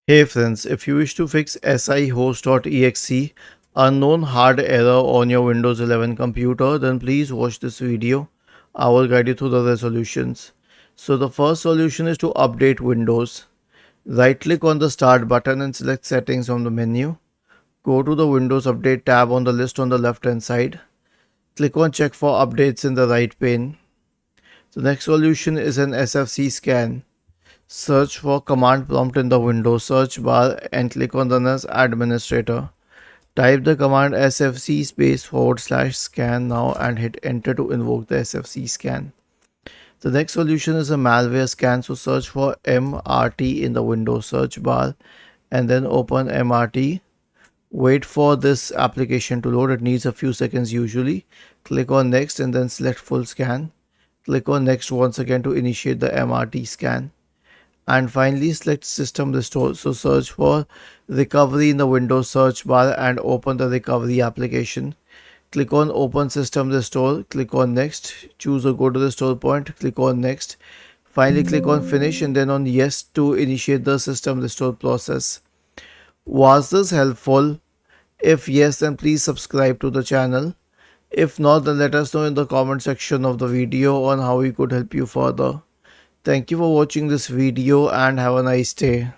Hey friends, if you wish to fix Sihost.exe unknown hard error on your Windows 11 computer, then please watch this video. I will guide you through the resolutions. So the first solution is to update Windows. Right click on the start button and select settings from the menu. Go to the Windows Update tab on the list on the left hand side. Click on check for updates in the right pane. The next solution is an SFC scan. Search for command prompt in the Windows search bar and click on Run as Administrator. Type the command sfc /scan now and hit enter to invoke the sfc scan. The next solution is a malware scan, so search for MRT in the Windows search bar and then open MRT. Wait for this application to load, it needs a few seconds usually. Click on next and then select full scan. Click on next once again to initiate the MRT scan. And finally select system restore, so search for recovery in the Windows search bar and open the recovery application. Click on open system restore, click on next, choose a go to restore point, click on next, finally click on finish and then on yes to initiate the system restore process. Was this helpful? If yes, then please subscribe to the channel. If not, then let us know in the comment section of the video on how we could help you further. Thank you for watching this video and have a nice day.